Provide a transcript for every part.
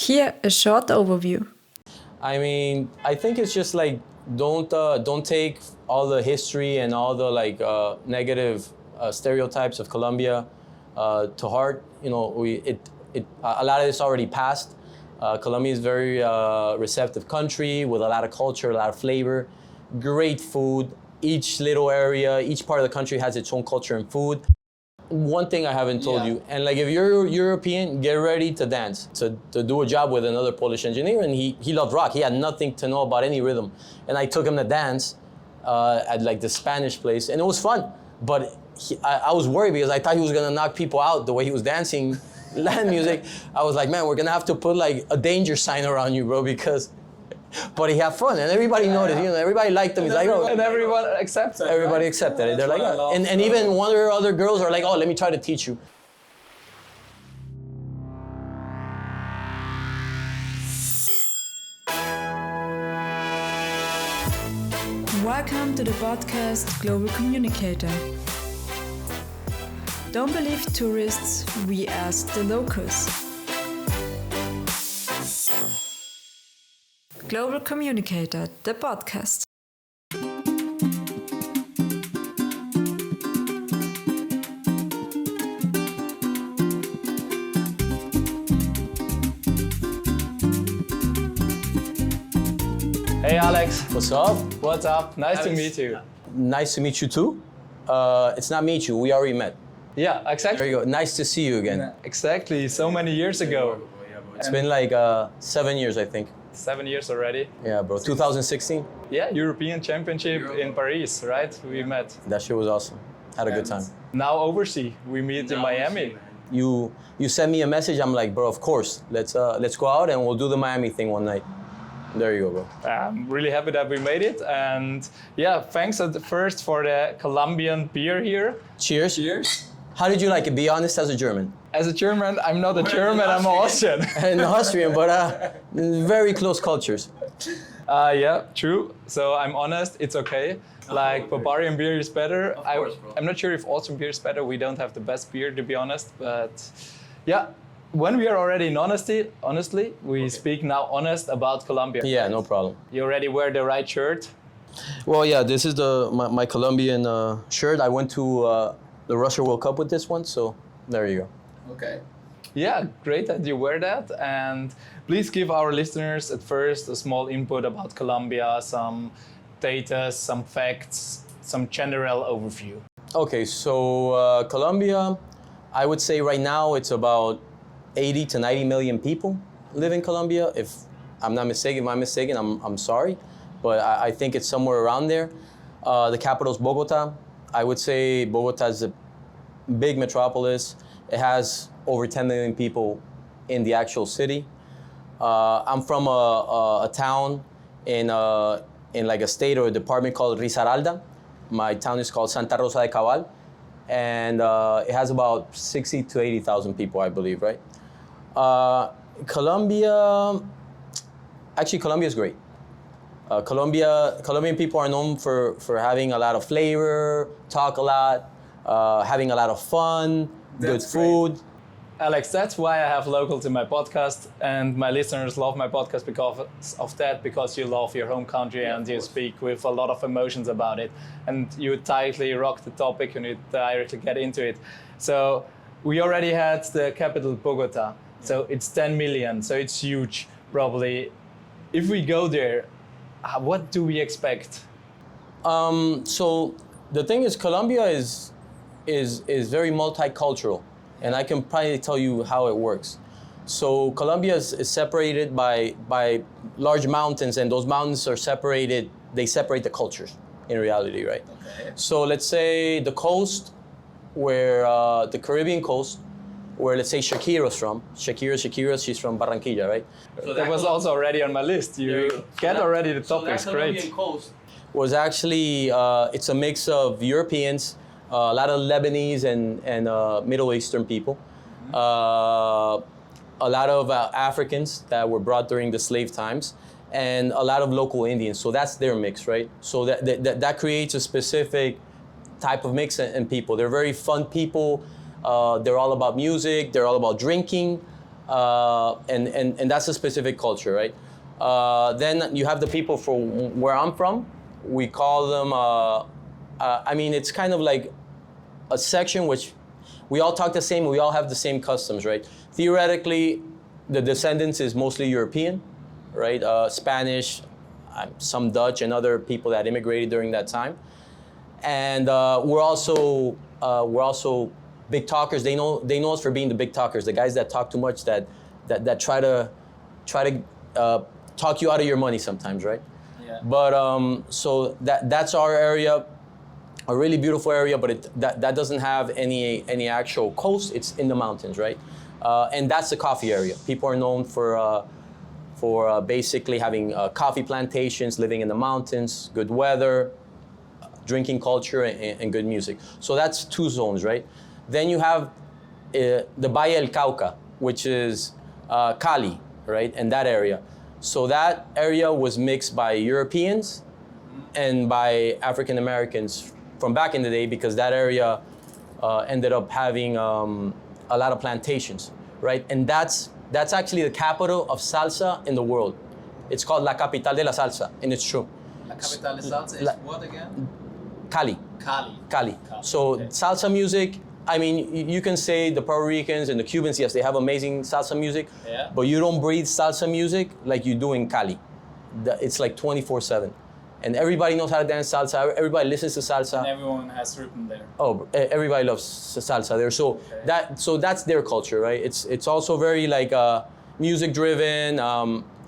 Here, a short overview. I mean, I think it's just like don't take all the history and all the negative stereotypes of Colombia to heart. You know, a lot of this already passed. Colombia is a very receptive country with a lot of culture, a lot of flavor, great food. Each little area, each part of the country has its own culture and food. One thing I haven't told you, and like if you're European, get ready to dance, to do a job with another Polish engineer, and he loved rock. He had nothing to know about any rhythm. And I took him to dance at like the Spanish place, and it was fun. But I was worried because I thought he was gonna knock people out the way he was dancing Latin music. I was like, man, we're gonna have to put like a danger sign around you, bro, because... But he had fun, and everybody noticed. You know, everybody liked him. He's like, oh, and everyone accepts it. Everybody accepted it. They're like, oh. And even one or other girls are like, oh, let me try to teach you. Welcome to the podcast Global Communicator. Don't believe tourists, we ask the locals. Global Communicator, the podcast. Hey Alex. What's up? What's up? Nice to meet you. Nice to meet you too. It's not meet you, we already met. Yeah, exactly. There you go. Nice to see you again. Exactly, so many years ago. It's been like 7 years, I think. 7 years already. Yeah, bro. 2016. Yeah, European Championship in Paris, right? We met. That shit was awesome. Had a good time. Now overseas, we meet in Miami. You sent me a message. I'm like, bro, of course. Let's go out and we'll do the Miami thing one night. There you go, bro. I'm really happy that we made it, and yeah, thanks at the first for the Colombian beer here. Cheers. Cheers. How did you like it? Be honest as a German. As a German, I'm not a German, I'm Austrian. And Austrian, but very close cultures. Yeah, true. So I'm honest, it's okay. Like Bavarian beer is better. Of course, bro. I'm not sure if Austrian beer is better. We don't have the best beer, to be honest. But yeah, when we are already in honesty, honestly, we speak now honest about Colombia. Yeah, no problem. You already wear the right shirt? Well, yeah, this is my Colombian shirt. I went to the Russia World Cup with this one, so there you go. Okay. Yeah, great that you wear that. And please give our listeners at first a small input about Colombia, some data, some facts, some general overview. Okay, so Colombia, I would say right now it's about 80 to 90 million people live in Colombia. If I'm not mistaken, if I'm mistaken, I'm sorry. But I think it's somewhere around there. The capital is Bogota. I would say Bogota is a big metropolis. It has over 10 million people in the actual city. I'm from a town in like a state or a department called Risaralda. My town is called Santa Rosa de Cabal. And it has about 60 to 80,000 people, I believe, right? Colombia is great. Colombian people are known for having a lot of flavor, talk a lot, having a lot of fun, good food. Great. Alex, that's why I have locals in my podcast, and my listeners love my podcast because of that, because you love your home country and you speak with a lot of emotions about it, and you tightly rock the topic and you directly get into it. So we already had the capital, Bogota, so it's 10 million, so it's huge, probably. If we go there, what do we expect? So the thing is, Colombia is very multicultural, and I can probably tell you how it works. So Colombia is separated by large mountains, and those mountains are separated. They separate the cultures in reality, right? Okay. So let's say the coast, where the Caribbean coast, where let's say Shakira's from. Shakira, she's from Barranquilla, right? So that was also already on my list. You get already the topics, great. Coast was actually, it's a mix of Europeans, a lot of Lebanese and Middle Eastern people, a lot of Africans that were brought during the slave times, and a lot of local Indians. So that's their mix, right? So that creates a specific type of mix and people. They're very fun people. They're all about music. They're all about drinking. and that's a specific culture, right? Then you have the people from where I'm from. We call them. I mean, it's kind of like a section which we all talk the same. We all have the same customs, right? Theoretically, the descendants is mostly European, right? Spanish, some Dutch, and other people that immigrated during that time. And we're also big talkers. They know us for being the big talkers, the guys that talk too much, that try to talk you out of your money sometimes, right? Yeah. But so that's our area, a really beautiful area, but that doesn't have any actual coast. It's in the mountains, right? And that's the coffee area. People are known for basically having coffee plantations, living in the mountains, good weather, drinking culture, and good music. So that's two zones, right? Then you have the Valle del Cauca, which is Cali, right? And that area. So that area was mixed by Europeans and by African Americans from back in the day, because that area ended up having a lot of plantations, right? And that's actually the capital of salsa in the world. It's called La Capital de la Salsa, and it's true. La capital de salsa is what again? Cali. Cali. So okay. Salsa music, I mean, you can say the Puerto Ricans and the Cubans, yes, they have amazing salsa music, Yeah. but you don't breathe salsa music like you do in Cali. It's like 24/7. And everybody knows how to dance salsa, everybody listens to salsa. And everyone has written there. Oh, everybody loves salsa there. So Okay. that's their culture, right? It's also very like music driven.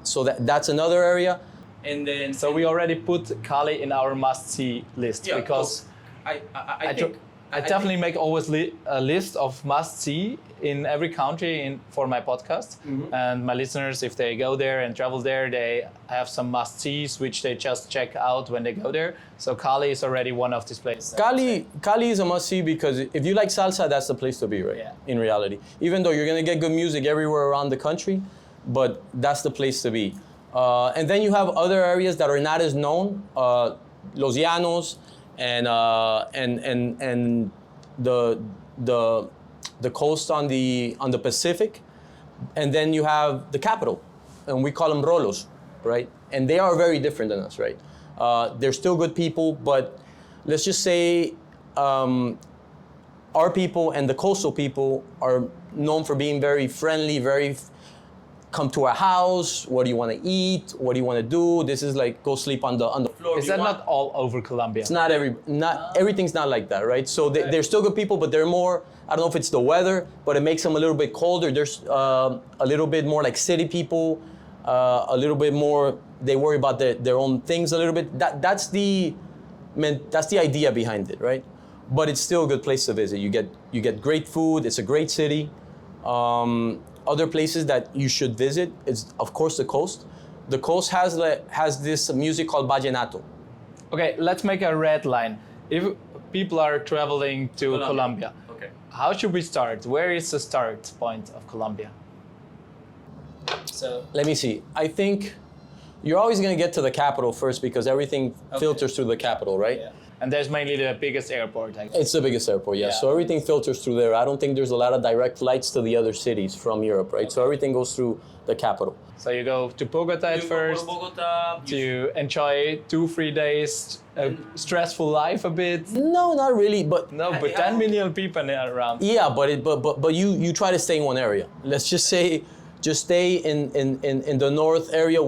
So that's another area. And then So we already put Cali in our must-see list because I definitely make always a list of must-see in every country for my podcast. Mm-hmm. And my listeners, if they go there and travel there, they have some must-sees which they just check out when they go there. So Cali is already one of these places. Cali is a must-see because if you like salsa, that's the place to be, right? Yeah. In reality, even though you're gonna get good music everywhere around the country, but that's the place to be. And then you have other areas that are not as known, Los Llanos, and the coast on the Pacific, and then you have the capital, and we call them Rolos, right? And they are very different than us, right? They're still good people, but let's just say our people and the coastal people are known for being very friendly, very come to our house. What do you want to eat? What do you want to do? This is like go sleep on the floor. Is that not all over Colombia? It's not everything's not like that, right? So they're still good people, but they're more. I don't know if it's the weather, but it makes them a little bit colder. There's a little bit more like city people, a little bit more. They worry about their own things a little bit. That's the idea behind it, right? But it's still a good place to visit. You get great food. It's a great city. Other places that you should visit is, of course, the coast. The coast has this music called vallenato. Okay, let's make a red line. If people are traveling to Colombia, Okay. how should we start? Where is the start point of Colombia? So Let me see. I think you're always going to get to the capital first because everything filters through the capital, right? yeah. And there's mainly the biggest airport, I guess. It's the biggest airport, yes. Yeah. So everything filters through there. I don't think there's a lot of direct flights to the other cities from Europe, right? So everything goes through the capital. So you go to Bogota at first to enjoy 2-3 days, a stressful life a bit. No, not really, but No, but 10 million people around. yeah, but you try to stay in one area. Let's just say, just stay in the north area.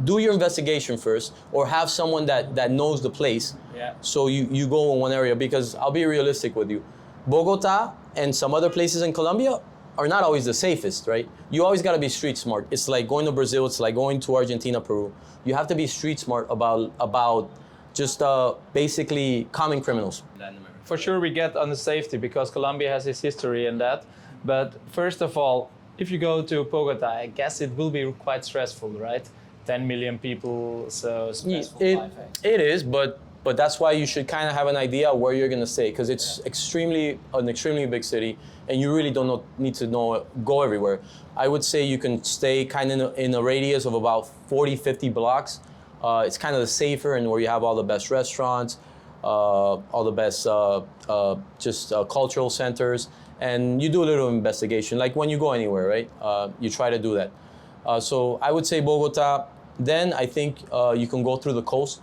Do your investigation first, or have someone that knows the place. Yeah. So you go in one area, because I'll be realistic with you. Bogota and some other places in Colombia are not always the safest, right? You always got to be street smart. It's like going to Brazil. It's like going to Argentina, Peru. You have to be street smart about just basically common criminals. For sure we get on the safety because Colombia has its history in that. But first of all, if you go to Bogota, I guess it will be quite stressful, right? 10 million people, so stressful life. It is, but that's why you should kind of have an idea where you're going to stay, because it's an extremely big city, and you really don't need to go everywhere. I would say you can stay kind of in a radius of about 40-50 blocks. It's kind of the safer and where you have all the best restaurants, all the best cultural centers, and you do a little investigation, like when you go anywhere, right? You try to do that. So I would say Bogota. Then I think you can go through the coast.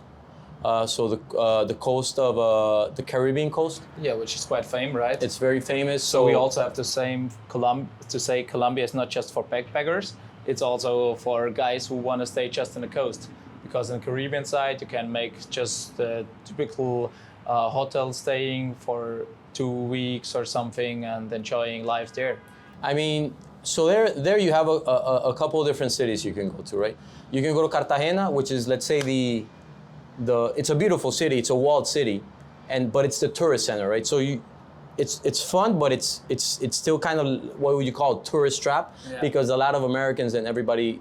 So the coast of the Caribbean coast. Yeah, which is quite famous, right? It's very famous. So we also have the same to say Colombia is not just for backpackers. It's also for guys who want to stay just on the coast. Because on the Caribbean side, you can make just the typical hotel staying for 2 weeks or something and enjoying life there. I mean, so there you have a couple of different cities you can go to, right? You can go to Cartagena, which is, let's say, it's a beautiful city. It's a walled city, but it's the tourist center, right? So it's fun, but it's still kind of what would you call a tourist trap, because a lot of Americans and everybody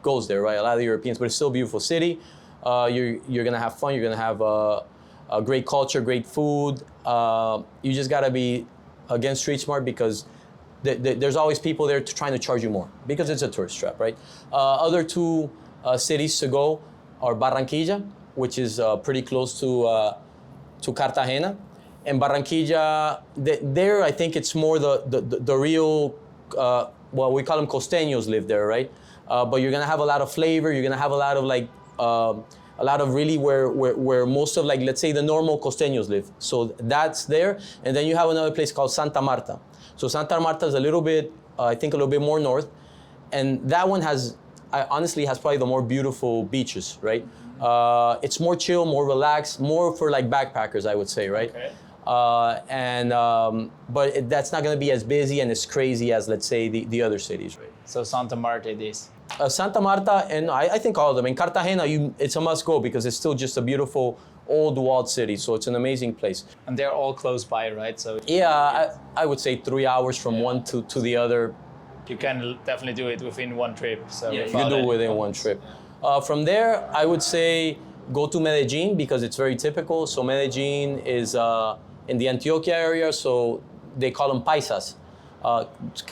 goes there, right? A lot of Europeans, but it's still a beautiful city. You're gonna have fun. You're gonna have a great culture, great food. You just gotta be against street smart, because there's always people there trying to charge you more, because it's a tourist trap, right? Other two cities to go are Barranquilla, which is pretty close to Cartagena. And Barranquilla, there I think it's more the real, well, we call them costeños live there, right? But you're gonna have a lot of flavor. You're gonna have a lot of a lot of really where most of, like, let's say, the normal costeños live. So that's there. And then you have another place called Santa Marta. So Santa Marta is a little bit, I think a little bit more north. And that one honestly has probably the more beautiful beaches, right? It's more chill, more relaxed, more for like backpackers, I would say, right? Okay. But that's not going to be as busy and as crazy as, let's say, the other cities. Right? So Santa Marta it is. Santa Marta, and I think all of them. In Cartagena, it's a must go, because it's still just a beautiful old walled city. So it's an amazing place. And they're all close by, right? So yeah, I would say 3 hours from one to the other. You can definitely do it within one trip. So Yeah, you can do it within one trip. From there, I would say go to Medellin, because it's very typical. So Medellin is in the Antioquia area, so they call them paisas.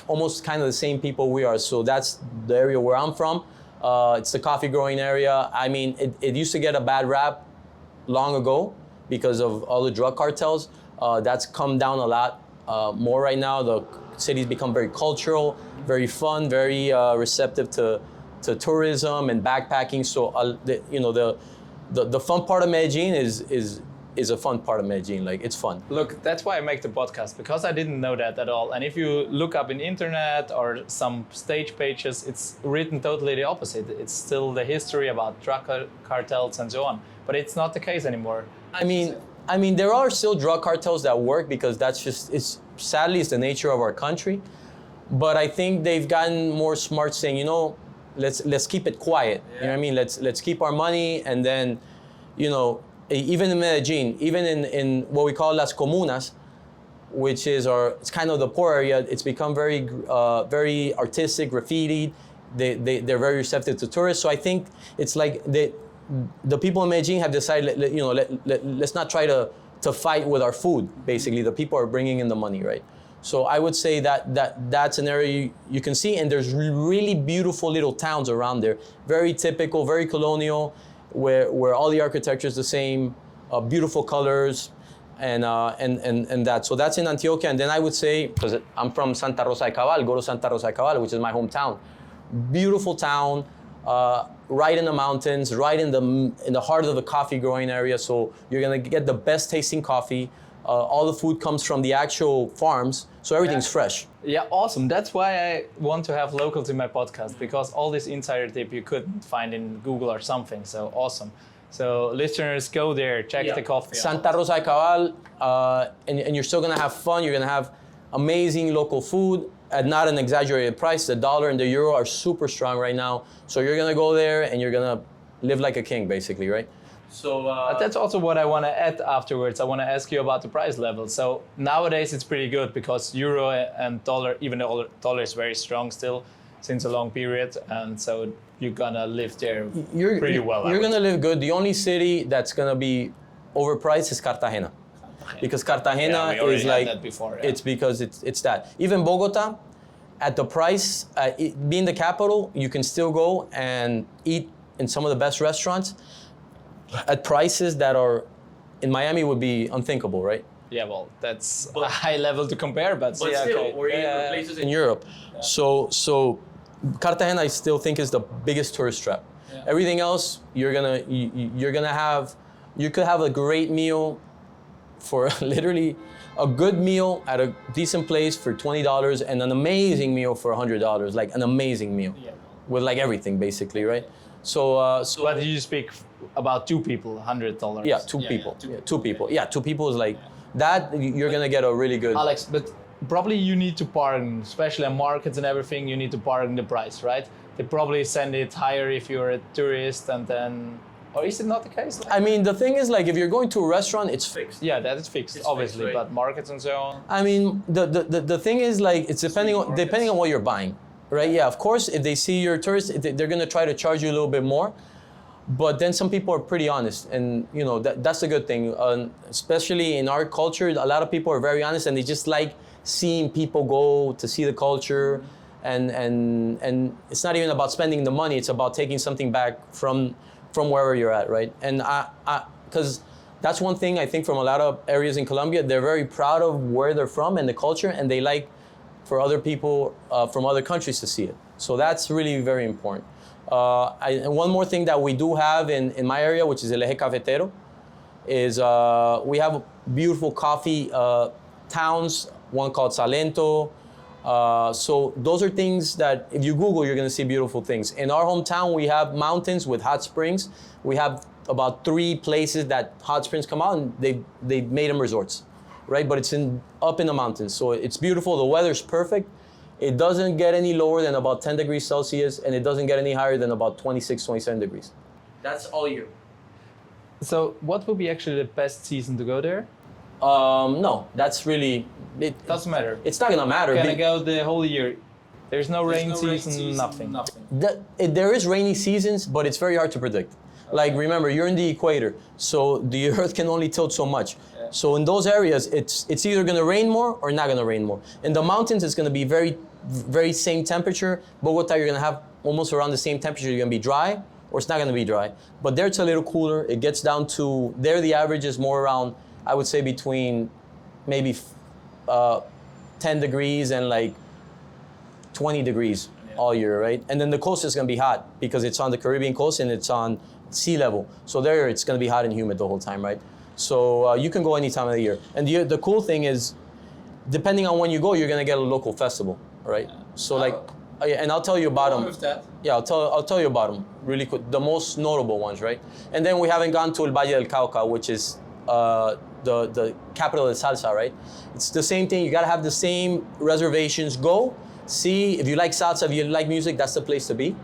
Almost kind of the same people we are. So that's the area where I'm from. It's the coffee growing area. I mean, it used to get a bad rap long ago because of all the drug cartels. That's come down a lot more right now. The city's become very cultural, very fun, very receptive to tourism and backpacking. So the fun part of Medellin is a fun part of Medellin. Like, it's fun. Look, that's why I make the podcast, because I didn't know that at all. And if you look up in internet or some stage pages, it's written totally the opposite. It's still the history about drug cartels and so on. But it's not the case anymore. I mean, there are still drug cartels that work, because sadly, it's the nature of our country. But I think they've gotten more smart, saying, let's keep it quiet. Yeah. You know what I mean? Let's keep our money, and then, even in Medellin, even in what we call las comunas, which is it's kind of the poor area, it's become very artistic, graffiti. They're very receptive to tourists. So I think it's like the people in Medellin have decided, let's not try to fight with our food. Basically, the people are bringing in the money, right? So I would say that's an area you can see, and there's really beautiful little towns around there, very typical, very colonial, where all the architecture is the same, beautiful colors, and that. So that's in Antioquia. And then I would say, because I'm from Santa Rosa de Cabal, go to Santa Rosa de Cabal, which is my hometown. Beautiful town, right in the mountains, right in the heart of the coffee growing area. So you're gonna get the best tasting coffee. All the food comes from the actual farms, so everything's fresh. Yeah, awesome. That's why I want to have locals in my podcast, because all this insider tip you couldn't find in Google or something. So awesome. So listeners, go there, check the coffee. Santa Rosa de Cabal, and you're still gonna have fun. You're gonna have amazing local food at not an exaggerated price. The dollar and the euro are super strong right now. So you're gonna go there and you're gonna live like a king, basically, right? So that's also what I want to add afterwards. I want to ask you about the price level. So nowadays it's pretty good, because euro and dollar, even the dollar is very strong still since a long period, and so you're gonna live there pretty well. You're gonna live good. The only city that's gonna be overpriced is Cartagena, because Cartagena is like that before, it's because it's that. Even Bogota, at the price, being the capital, you can still go and eat in some of the best restaurants at prices that are in Miami would be unthinkable, right? Yeah, well, that's a high level to compare, but But yeah, still, okay. we're in places in Europe. So Cartagena I still think is the biggest tourist trap. Yeah. Everything else, you're gonna have, you could have a great meal for literally a good meal at a decent place for $20 and an amazing meal for $100, like an amazing meal Yeah. with like everything basically, right? So But you speak about two people, $100. yeah, two people. Two people. Yeah, two people is like that. You're gonna get a really good. Alex, but probably you need to bargain, especially in markets and everything, you need to bargain the price, right? They probably send it higher if you're a tourist and then, or is it not the case? I mean, the thing is, like, if you're going to a restaurant, it's fixed. Yeah, that is fixed, It's obviously, fixed, right? but markets and so on. I mean, the thing is, like, it's depending on what you're buying, right? Yeah, of course, if they see you're a tourist, they're gonna try to charge you a little bit more. But then some people are pretty honest, and you know that's a good thing. Especially in our culture, a lot of people are very honest, and they just like seeing people go to see the culture, and it's not even about spending the money. It's about taking something back from wherever you're at, right? And because that's one thing I think from a lot of areas in Colombia, they're very proud of where they're from and the culture, and they like for other people from other countries to see it. So that's really very important. And one more thing that we do have in my area, which is El Eje Cafetero, is we have beautiful coffee towns, one called Salento. So those are things that if you Google, you're gonna see beautiful things. In our hometown, we have mountains with hot springs. We have about 3 places that hot springs come out, and they made them resorts, right? But it's up in the mountains, so it's beautiful. The weather's perfect. It doesn't get any lower than about 10 degrees Celsius, and it doesn't get any higher than about 26, 27 degrees. That's all year. So what would be actually the best season to go there? No, that's really, it Doesn't matter. it's not gonna matter. Can I go the whole year? There's no rain season, nothing. There is rainy seasons, but it's very hard to predict. Like, remember, you're in the equator, so the earth can only tilt so much. Yeah. So in those areas, it's either gonna rain more or not gonna rain more. In the mountains, it's gonna be very same temperature. Bogota, you're gonna have almost around the same temperature. You're gonna be dry, or it's not gonna be dry. But there it's a little cooler. It gets down to, there the average is more around, I would say between maybe 10 degrees and like 20 degrees all year, right? And then the coast is gonna be hot because it's on the Caribbean coast and it's on sea level. So there it's gonna be hot and humid the whole time, right? So you can go any time of the year. And the cool thing is, depending on when you go, you're gonna get a local festival, right? So like, and I'll tell you about them. Yeah, I'll tell you about them really quick. The most notable ones, right? And then we haven't gone to El Valle del Cauca, which is the capital of salsa, right? It's the same thing. You gotta have the same reservations. Go see if you like salsa, if you like music, that's the place to be.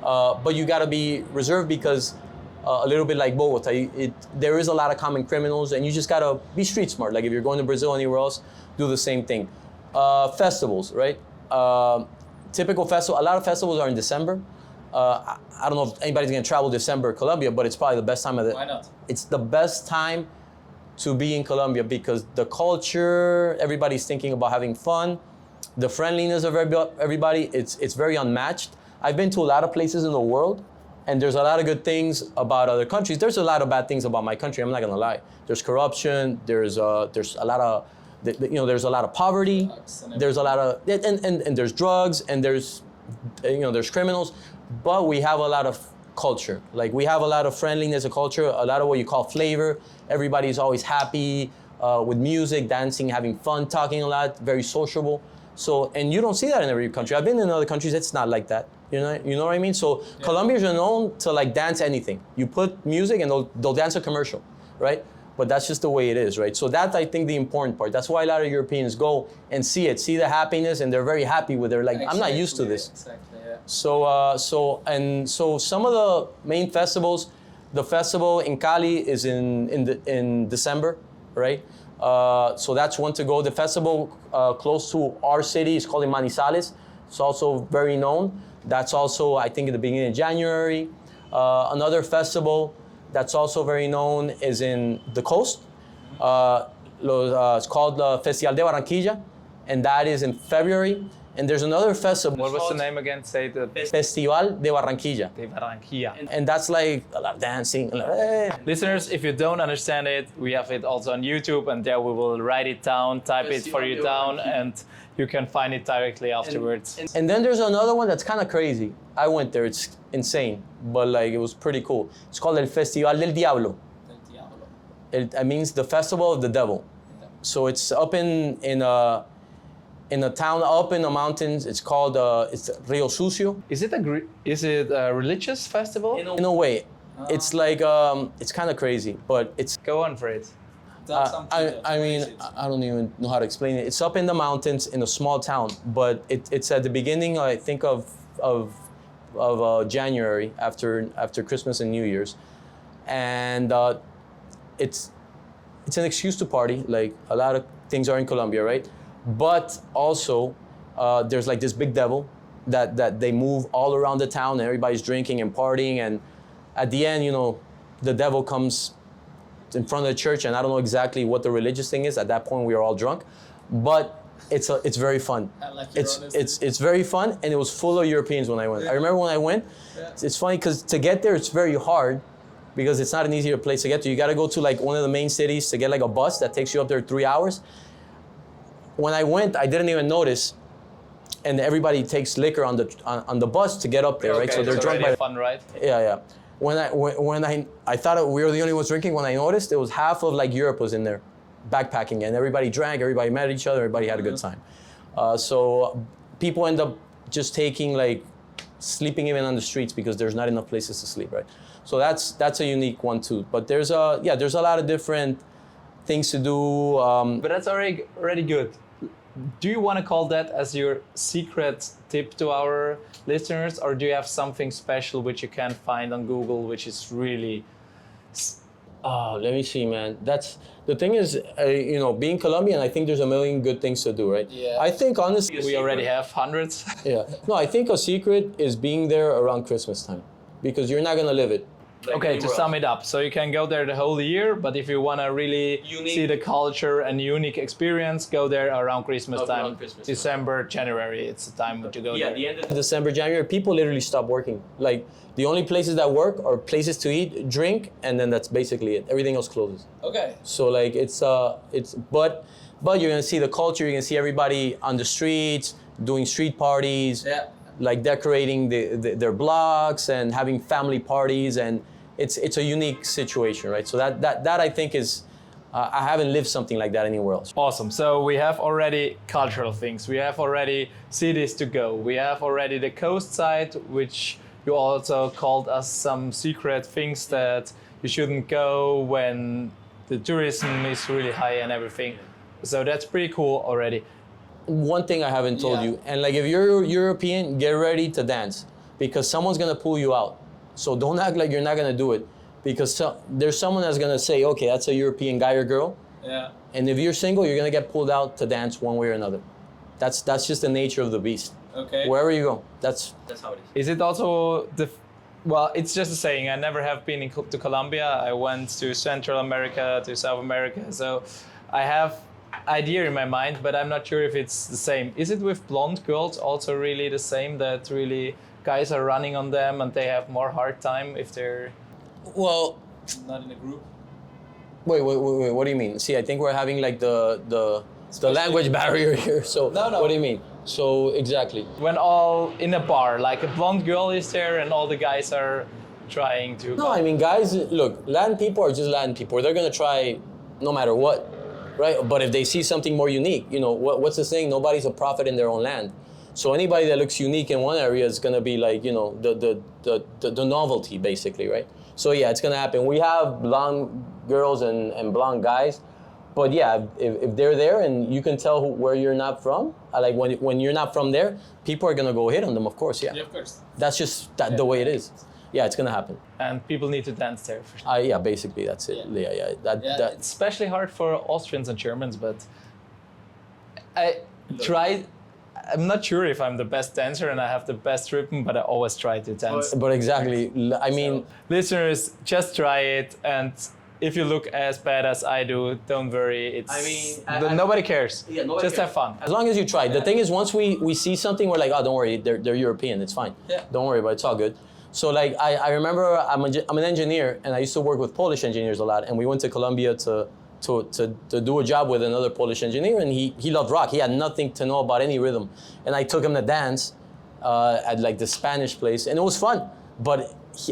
But you gotta be reserved because a little bit like Bogota, there is a lot of common criminals, and you just gotta be street smart. Like if you're going to Brazil or anywhere else, do the same thing. Festivals, right? Typical festival. A lot of festivals are in December. I don't know if anybody's gonna travel December to Colombia, but it's probably the best time of the. Why not? It's the best time to be in Colombia because the culture, everybody's thinking about having fun. The friendliness of everybody, it's very unmatched. I've been to a lot of places in the world, and there's a lot of good things about other countries. There's a lot of bad things about my country. I'm not gonna lie. There's corruption. There's a lot of, there's a lot of poverty. There's a lot of, and there's drugs, and there's criminals. But we have a lot of culture. Like we have a lot of friendliness, a culture, a lot of what you call flavor. Everybody's always happy with music, dancing, having fun, talking a lot, very sociable. So, and you don't see that in every country. I've been in other countries, it's not like that. You know what I mean? So yeah. Colombians are known to like dance anything. You put music and they'll dance a commercial, right? But that's just the way it is, right? So that's, I think, the important part. That's why a lot of Europeans go and see the happiness, and they're very happy with it. They're like, exactly. I'm not used to this. Exactly, yeah. So some of the main festivals, the festival in Cali is in December, right? So that's one to go. The festival close to our city is called in Manizales. It's also very known. That's also, I think, at the beginning of January. Another festival that's also very known is in the coast. It's called Festival de Barranquilla, and that is in February. And there's another festival. What was the name again? Say the Festival de Barranquilla. de Barranquilla. And that's like a lot of dancing. Like, hey. Listeners, if you don't understand it, we have it also on YouTube, and there we will write it down, type it for you down, and you can find it directly afterwards. And then there's another one that's kind of crazy. I went there, it's insane, but like it was pretty cool. It's called El Festival del Diablo. It means the festival of the devil. So it's up in a town up in the mountains. It's called it's Rio Sucio. Is it a religious festival? In a way, it's like it's kind of crazy, but it's. Go on for it. I mean, I don't even know how to explain it. It's up in the mountains in a small town, but it's at the beginning, I think, of January after Christmas and New Year's, and it's an excuse to party. Like a lot of things are in Colombia, right? But also there's like this big devil that they move all around the town, and everybody's drinking and partying, and at the end, the devil comes in front of the church, and I don't know exactly what the religious thing is. At that point, we are all drunk, but it's very fun. It's very fun, and it was full of Europeans when I went. I remember when I went. It's funny because to get there, it's very hard because it's not an easier place to get to. You got to go to like one of the main cities to get like a bus that takes you up there 3 hours. When I went, I didn't even notice, and everybody takes liquor on the bus to get up there, right? So they're drunk by a fun ride. Yeah. When I thought we were the only ones drinking, when I noticed, it was half of like Europe was in there, backpacking, and everybody drank, everybody met each other, everybody had a good time. So people end up just taking like sleeping even on the streets because there's not enough places to sleep, right? So that's a unique one too. But there's a lot of different things to do. But that's already good. Do you want to call that as your secret tip to our listeners, or do you have something special which you can't find on Google, which is really? Oh, let me see, man. That's the thing is, being Colombian, I think there's a million good things to do, right? Yeah. I think honestly, we already have hundreds. Yeah. No, I think a secret is being there around Christmas time, because you're not gonna live it. Like okay, to sum it up, so you can go there the whole year, but if you want to really see the culture and unique experience, go there around Christmas time. December, January, it's the time to go there. Yeah, the end of December, January, people literally stop working. Like the only places that work are places to eat, drink, and then that's basically it. Everything else closes. Okay. So like but you're gonna see the culture. You're gonna see everybody on the streets doing street parties. Yeah. Like decorating their blocks and having family parties, and it's a unique situation, right? So that I think is, I haven't lived something like that anywhere else. Awesome. So we have already cultural things. We have already cities to go. We have already the coast side, which you also called us some secret things that you shouldn't go when the tourism is really high and everything. So that's pretty cool already. One thing I haven't told you, and like if you're European, get ready to dance because someone's gonna pull you out. So don't act like you're not gonna do it, because there's someone that's gonna say, okay, that's a European guy or girl. Yeah. And if you're single, you're gonna get pulled out to dance one way or another. That's just the nature of the beast. Okay. Wherever you go, that's how it is. Is it also well, it's just a saying. I never have been to Colombia. I went to Central America, to South America. So I have idea in my mind, but I'm not sure if it's the same. Is it with blonde girls also really the same, that really guys are running on them and they have more hard time if they're not in a group? Wait, what do you mean? See, I think we're having like the language barrier here. So no. What do you mean? So exactly. When all in a bar, like a blonde girl is there and all the guys are trying to... No, I mean, guys, look, Latin people are just Latin people. They're gonna try no matter what. Right, but if they see something more unique, what's the saying? Nobody's a prophet in their own land. So anybody that looks unique in one area is gonna be like, the novelty, basically, right? So yeah, it's gonna happen. We have blonde girls and blonde guys, but yeah, if they're there and you can tell where you're not from, like when you're not from there, people are gonna go hit on them, of course, yeah. Yeah, of course. That's just the way it is. Yeah, it's gonna happen. And people need to dance there for sure. Yeah, basically that's it. Yeah. That it's especially hard for Austrians and Germans, but I tried. I'm not sure if I'm the best dancer and I have the best rhythm, but I always try to dance. But exactly, I mean, so, listeners, just try it, and if you look as bad as I do, don't worry. Nobody cares. Yeah, nobody Just cares. have fun. As long as you try. The thing is, once we see something, we're like, oh, don't worry, they're European, it's fine. Yeah. Don't worry, but it's all good. So like, I remember I'm an engineer, and I used to work with Polish engineers a lot, and we went to Colombia to do a job with another Polish engineer, and he loved rock. He had nothing to know about any rhythm, and I took him to dance at like the Spanish place, and it was fun. But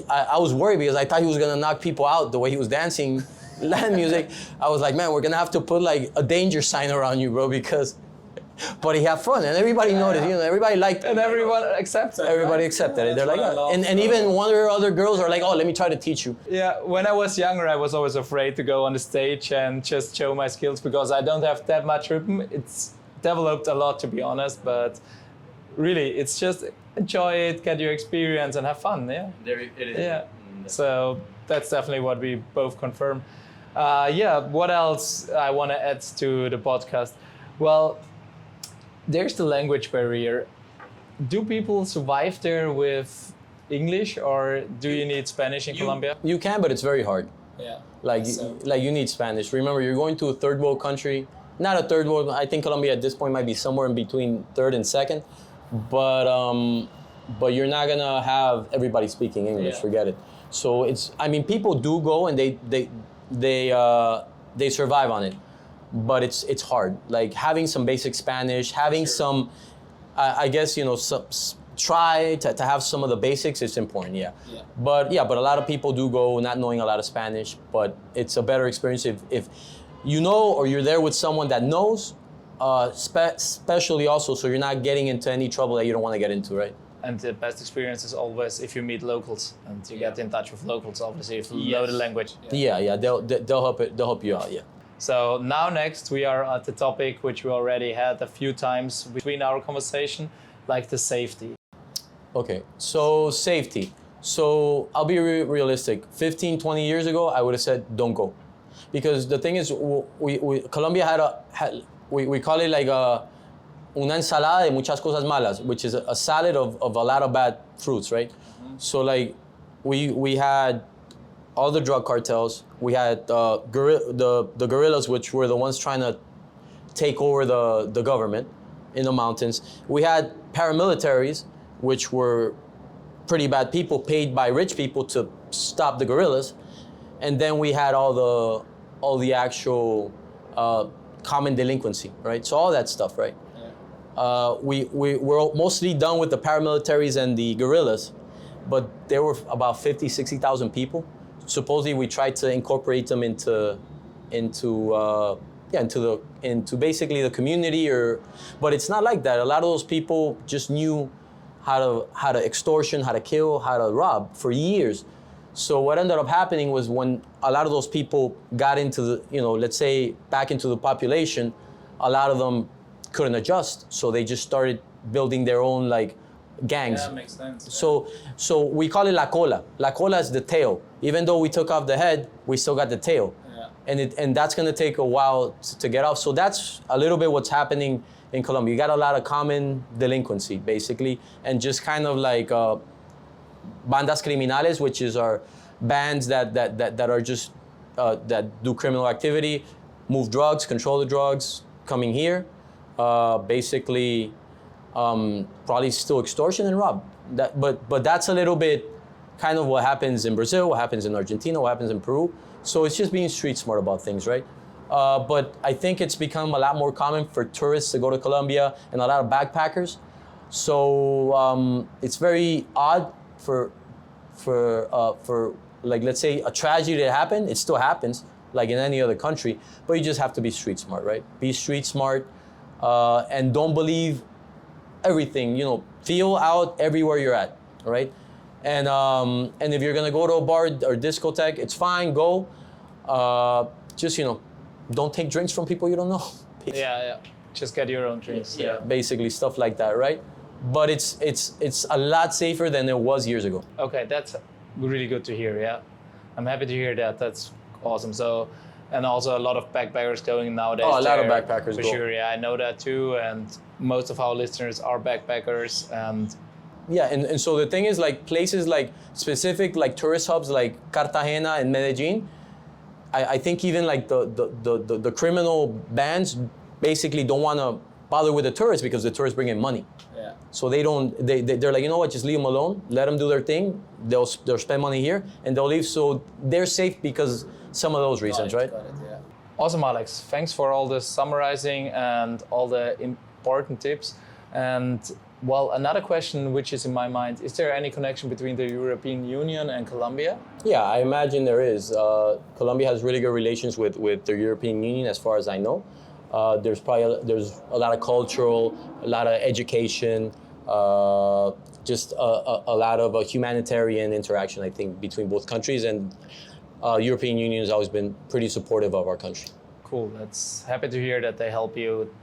I was worried because I thought he was gonna knock people out the way he was dancing Latin music. I was like, man, we're gonna have to put like a danger sign around you, bro, because. But he had fun, and everybody noticed. You know, everybody liked, And everyone accepts it. everybody right? accepted it. They're like, That's what I love. and even one or other girls are like, oh, let me try to teach you. Yeah, when I was younger, I was always afraid to go on the stage and just show my skills because I don't have that much rhythm. It's developed a lot, to be honest, but really, it's just enjoy it, get your experience, and have fun. Yeah. There it is. Yeah. So that's definitely what we both confirm. Yeah. What else I want to add to the podcast? Well, there's the language barrier. Do people survive there with English, or do you need Spanish in Colombia? You can, but it's very hard. Yeah. Like you need Spanish. Remember, you're going to a third world country. Not a third world. I think Colombia at this point might be somewhere in between third and second, but you're not gonna have everybody speaking English. Yeah. Forget it. So it's. I mean, people do go and they survive on it, but it's hard. Like having some basic Spanish, having some, I guess try to have some of the basics. It's important. Yeah. But a lot of people do go not knowing a lot of Spanish, but it's a better experience if you know, or you're there with someone that knows, especially also, so you're not getting into any trouble that you don't want to get into, right? And the best experience is always if you meet locals and you get in touch with locals, obviously, if you know the language. Yeah, they'll help you out, yeah. So now next we are at the topic which we already had a few times between our conversation, like the safety. Okay, so safety. So I'll be realistic. 15, 20 years ago, I would have said don't go. Because the thing is, Colombia we call it like una ensalada de muchas cosas malas, which is a salad of a lot of bad fruits, right? Mm-hmm. So like we had all the drug cartels, we had the guerrillas, which were the ones trying to take over the government in the mountains. We had paramilitaries, which were pretty bad people paid by rich people to stop the guerrillas. And then we had all the actual common delinquency, right? So all that stuff, right? Yeah. We were mostly done with the paramilitaries and the guerrillas, but there were about 50, 60,000 people. Supposedly we tried to incorporate them into basically the community, but it's not like that. A lot of those people just knew how to extortion, how to kill, how to rob for years. So what ended up happening was when a lot of those people got into the, let's say back into the population, a lot of them couldn't adjust. So they just started building their own like gangs. Yeah, that makes sense. So we call it la cola. La cola is the tail. Even though we took off the head, we still got the tail. Yeah. And that's gonna take a while to get off. So that's a little bit what's happening in Colombia. You got a lot of common delinquency basically, and just kind of like bandas criminales, which is our bands that are just that do criminal activity, move drugs, control the drugs, coming here, basically probably still extortion and rob. But that's a little bit kind of what happens in Brazil, what happens in Argentina, what happens in Peru. So it's just being street smart about things, right? But I think it's become a lot more common for tourists to go to Colombia and a lot of backpackers. So it's very odd for like, let's say a tragedy that happened. It still happens like in any other country, but you just have to be street smart, right? Be street smart and don't believe everything, feel out everywhere you're at, right? And if you're gonna go to a bar or discotheque, it's fine, go. Just, don't take drinks from people you don't know. Yeah. Just get your own drinks. Yeah. Basically stuff like that, right? But it's a lot safer than it was years ago. Okay, that's really good to hear, yeah. I'm happy to hear that. That's awesome. So, and also a lot of backpackers going nowadays. Oh, a lot of backpackers for go. Sure, yeah, I know that too. And most of our listeners are backpackers. And yeah, and so the thing is, like places like specific like tourist hubs like Cartagena and Medellin, I think even like the criminal bands basically don't want to bother with the tourists because the tourists bring in money. Yeah. So they're like, you know what, just leave them alone, let them do their thing. They'll spend money here and they'll leave. So they're safe because some of those reasons, right? Got it, yeah. Awesome, Alex. Thanks for all the summarizing and all the important tips. And well, another question which is in my mind, is there any connection between the European Union and Colombia? Yeah, I imagine there is. Colombia has really good relations with the European Union as far as I know. There's a lot of cultural, a lot of education, just a lot of humanitarian interaction, I think, between both countries, and European Union has always been pretty supportive of our country. Cool, that's happy to hear that they help you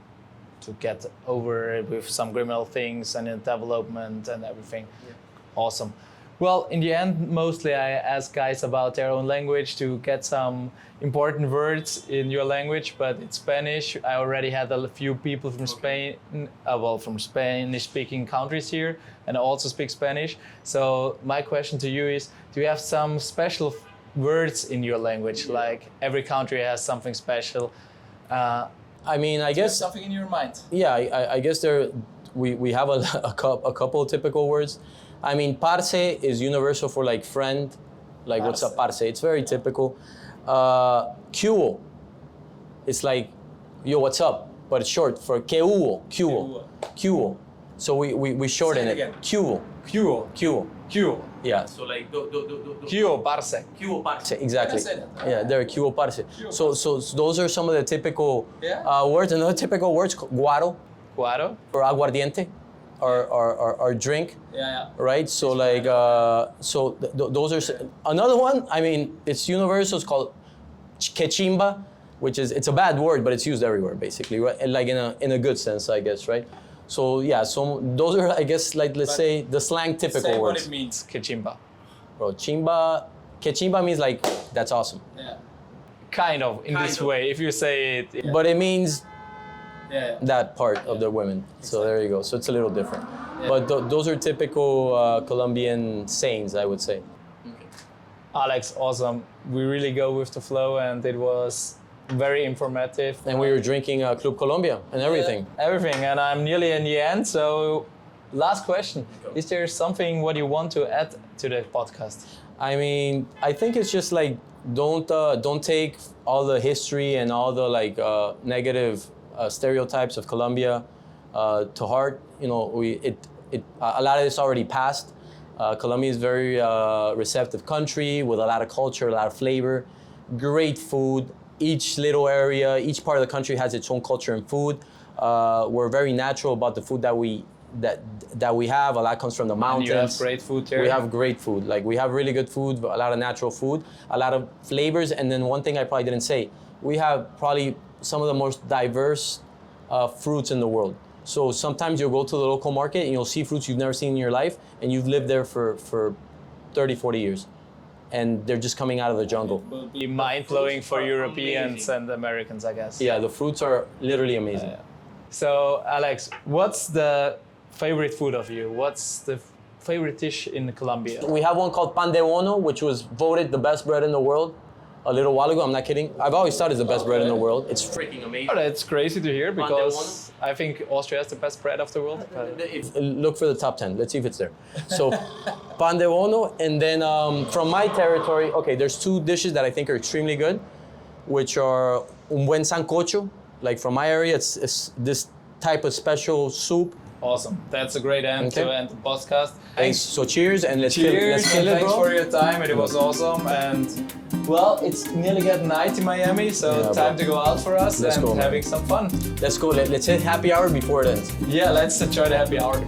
to get over it with some criminal things and in development and everything. Yeah. Awesome. Well, in the end, mostly I ask guys about their own language to get some important words in your language, but it's Spanish. I already had a few people from Spain, from Spanish-speaking countries here, and I also speak Spanish. So my question to you is, do you have some special words in your language? Like every country has something special. I mean, I guess something in your mind. Yeah, I guess we have a couple of typical words. I mean, parce is universal for like friend, like what's up, parce. It's very typical. Que hubo, it's like, yo, what's up? But it's short for que hubo, que hubo, que hubo. So we shorten it. Que hubo, que hubo, que hubo, que hubo. Yeah. So like que hubo, parce. Que hubo, parce. Exactly. Yeah, they're que hubo, parce. So those are some of the typical words. Another typical words, guaro. Guaro. Or aguardiente. Our drink, right? So like, those are another one. I mean, it's universal. It's called quechimba, which is it's a bad word, but it's used everywhere basically, right? And like in a good sense, I guess, right? So yeah, so those are, I guess, like let's say the slang typical words. What it means, quechimba. Bro, quechimba means like that's awesome. Yeah. Kind of in this way, if you say it. Yeah. But it means. That part of the women. Exactly. So there you go. So it's a little different. Yeah. But those are typical Colombian sayings, I would say. Okay. Alex, awesome. We really go with the flow and it was very informative. And we were drinking Club Colombia and everything. Everything. And I'm nearly in the end. So last question. Is there something what you want to add to the podcast? I mean, I think it's just like, don't take all the history and all the like negative stereotypes of Colombia to heart. You know, a lot of this already passed. Colombia is a very receptive country with a lot of culture, a lot of flavor, great food. Each little area, each part of the country has its own culture and food. We're very natural about the food that we have. A lot comes from the mountains. And you have great food here. We have great food. Like we have really good food, a lot of natural food, a lot of flavors. And then one thing I probably didn't say, we have probably some of the most diverse fruits in the world. So sometimes you'll go to the local market and you'll see fruits you've never seen in your life and you've lived there for 30, 40 years. And they're just coming out of the jungle. It will be mind-blowing for Europeans and Americans, I guess. Yeah, the fruits are literally amazing. So Alex, what's the favorite food of you? What's the favorite dish in Colombia? We have one called pan de bono, which was voted the best bread in the world a little while ago. I'm not kidding. I've always thought it's the best bread in the world. It's freaking amazing. Oh, that's crazy to hear because I think Austria has the best bread of the world. Look for the top 10. Let's see if it's there. So pan de bono, and then from my territory, okay, there's two dishes that I think are extremely good, which are un buen sancocho. Like from my area, it's this type of special soup. Awesome. That's a great end to end the podcast. Thanks. So cheers and let's kill it, Thanks bro. for your time. It was awesome. And well, it's nearly getting night in Miami, so time to go out for us and having some fun. Let's go. Let's hit happy hour before it ends. Yeah, let's enjoy the happy hour.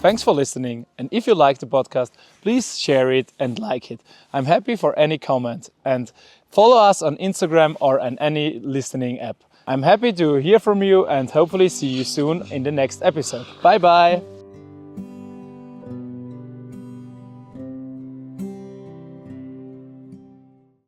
Thanks for listening. And if you like the podcast, please share it and like it. I'm happy for any comment. And follow us on Instagram or on any listening app. I'm happy to hear from you and hopefully see you soon in the next episode. Bye bye.